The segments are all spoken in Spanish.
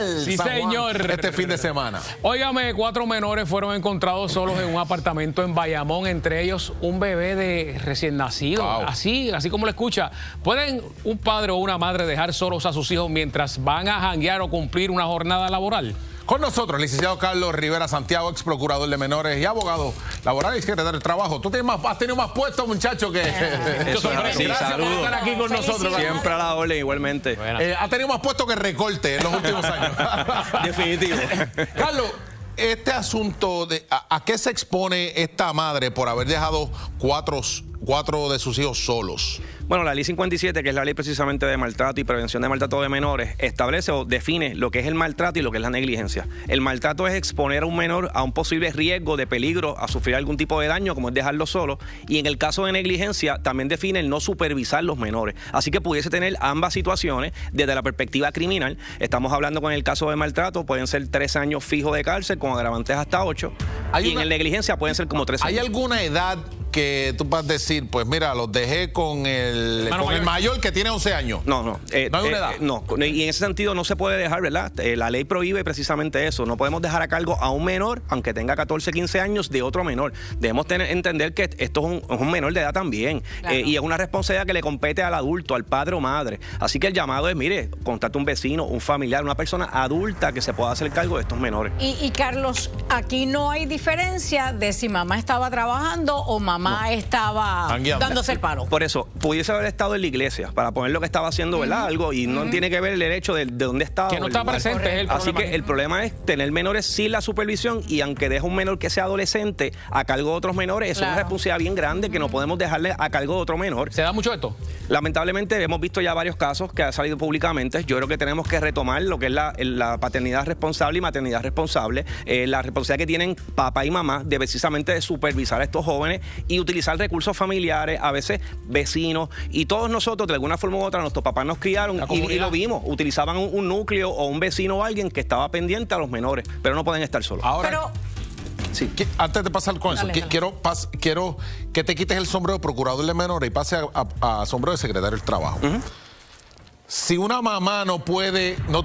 Carnaval. Sí, San Juan, señor. este fin de semana. Óigame, 4 menores fueron encontrados solos en un apartamento en Bayamón, entre ellos un bebé de recién nacido. Wow. Así como lo escucha. ¿Pueden un padre o una madre dejar solos a sus hijos mientras van a janguear o cumplir una jornada laboral? Con nosotros, el licenciado Carlos Rivera Santiago, ex procurador de menores y abogado laboral y secretario del trabajo. Tú has tenido más puestos, muchacho, que... Eso es así, Gracias por saludos. estar aquí con nosotros. Siempre a la orden, igualmente. Ha tenido más puestos que recorte en los últimos años. Definitivo. Carlos, este asunto, ¿a qué se expone esta madre por haber dejado cuatro de sus hijos solos? Bueno, la ley 57, que es la ley precisamente de maltrato y prevención de maltrato de menores, establece o define lo que es el maltrato y lo que es la negligencia. El maltrato es exponer a un menor a un posible riesgo de peligro, a sufrir algún tipo de daño, como es dejarlo solo. Y en el caso de negligencia, también define el no supervisar los menores. Así que pudiese tener ambas situaciones desde la perspectiva criminal. Estamos hablando con el caso de maltrato, pueden ser 3 años fijos de cárcel, con agravantes hasta 8. Y en el negligencia pueden ser como 3 años. ¿Hay alguna edad que tú puedas decir, pues mira, los dejé con el mayor que tiene 11 años? No. ¿No hay una edad? No, y en ese sentido no se puede dejar, ¿verdad? La ley prohíbe precisamente eso. No podemos dejar a cargo a un menor, aunque tenga 14, 15 años, de otro menor. Debemos entender que esto es un menor de edad también. Claro. Y es una responsabilidad que le compete al adulto, al padre o madre. Así que el llamado es, mire, contacte a un vecino, un familiar, una persona adulta que se pueda hacer cargo de estos menores. Y Carlos, aquí no hay diferencia de si mamá estaba trabajando o mamá estaba dándose el palo. Por eso, pudiese haber estado en la iglesia para poner lo que estaba haciendo, ¿verdad? Algo, y no tiene que ver el hecho de dónde estaba. Que no está presente, es el problema. Así que el problema es tener menores sin la supervisión, y aunque deja un menor que sea adolescente a cargo de otros menores, eso es una responsabilidad bien grande que no podemos dejarle a cargo de otro menor. ¿Se da mucho esto? Lamentablemente hemos visto ya varios casos que han salido públicamente. Yo creo que tenemos que retomar lo que es la paternidad responsable y maternidad responsable, la responsabilidad que tienen papá y mamá de precisamente de supervisar a estos jóvenes y utilizar recursos familiares, a veces vecinos, y todos nosotros de alguna forma u otra, nuestros papás nos criaron y lo vimos, utilizaban un núcleo o un vecino o alguien que estaba pendiente a los menores, pero no pueden estar solos. Ahora, sí. Antes de pasar con eso, quiero que te quites el sombrero de procurador de menores y pase a sombrero de secretario del trabajo. Si una mamá no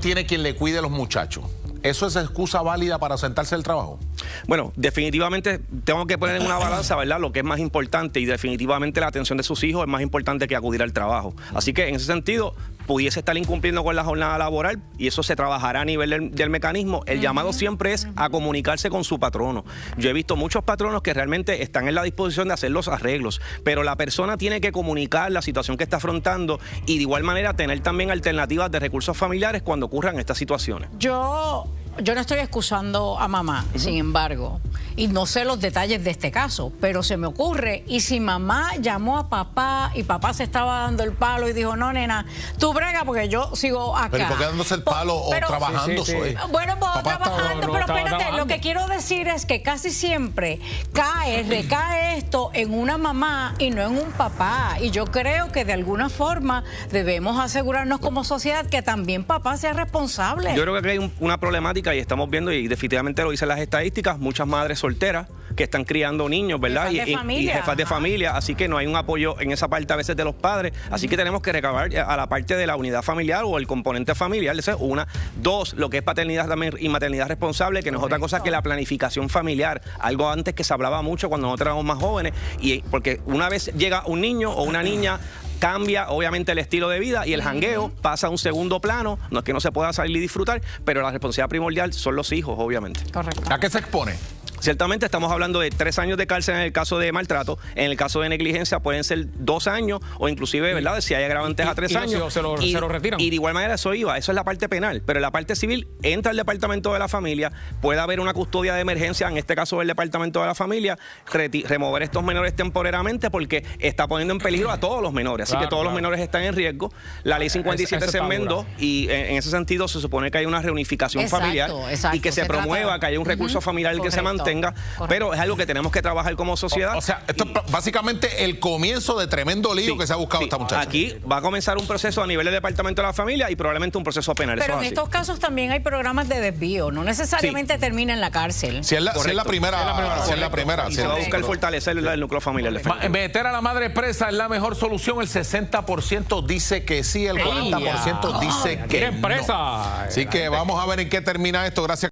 tiene quien le cuide a los muchachos, ¿eso es excusa válida para ausentarse del trabajo? Bueno, definitivamente tengo que poner en una balanza, ¿verdad?, lo que es más importante, y definitivamente la atención de sus hijos es más importante que acudir al trabajo. Así que en ese sentido pudiese estar incumpliendo con la jornada laboral, y eso se trabajará a nivel del mecanismo. El llamado siempre es a comunicarse con su patrono. Yo he visto muchos patronos que realmente están en la disposición de hacer los arreglos, pero la persona tiene que comunicar la situación que está afrontando y de igual manera tener también alternativas de recursos familiares cuando ocurran estas situaciones. Yo no estoy excusando a mamá, sin embargo, y no sé los detalles de este caso, pero se me ocurre, y si mamá llamó a papá y papá se estaba dando el palo y dijo, no, nena, tú brega porque yo sigo acá. ¿Pero por qué dándose el palo o trabajando? Bueno, pues trabajando, pero espérate, lo que quiero decir es que casi siempre recae esto en una mamá y no en un papá, y yo creo que de alguna forma debemos asegurarnos como sociedad que también papá sea responsable. Yo creo que aquí hay una problemática, y estamos viendo, y definitivamente lo dicen las estadísticas, muchas madres solteras que están criando niños, ¿verdad? Y jefas de familia, así que no hay un apoyo en esa parte a veces de los padres, así que tenemos que recabar a la parte de la unidad familiar o el componente familiar. Esa es una. 2, lo que es paternidad también y maternidad responsable, que no es otra cosa que la planificación familiar, algo antes que se hablaba mucho cuando nosotros éramos más jóvenes, y porque una vez llega un niño o una niña, cambia obviamente el estilo de vida y el jangueo pasa a un segundo plano. No es que no se pueda salir y disfrutar, pero la responsabilidad primordial son los hijos, obviamente. Correcto. ¿A qué se expone? Ciertamente estamos hablando de 3 años de cárcel en el caso de maltrato. En el caso de negligencia pueden ser 2 años o inclusive, ¿verdad?, si hay agravantes a 3 años. Se lo retiran. Y de igual manera eso es la parte penal. Pero en la parte civil entra el departamento de la familia, puede haber una custodia de emergencia, en este caso del departamento de la familia, remover estos menores temporariamente porque está poniendo en peligro a todos los menores. Así que todos los menores están en riesgo. La ley 57 se enmendó y en ese sentido se supone que hay una reunificación familiar y que se promueva, que haya un recurso familiar que se mantenga. tenga, pero es algo que tenemos que trabajar como sociedad. O sea, esto es básicamente el comienzo de tremendo lío que se ha buscado esta muchacha. Aquí va a comenzar un proceso a nivel del Departamento de la Familia y probablemente un proceso penal. Pero en estos casos también hay programas de desvío, no necesariamente termina en la cárcel. Si es la primera. Y se va a buscar fortalecer el núcleo familiar. Meter a la madre presa es la mejor solución. El 60% dice que sí, el 40% dice que no. Presa. Así que vamos a ver en qué termina esto. Gracias.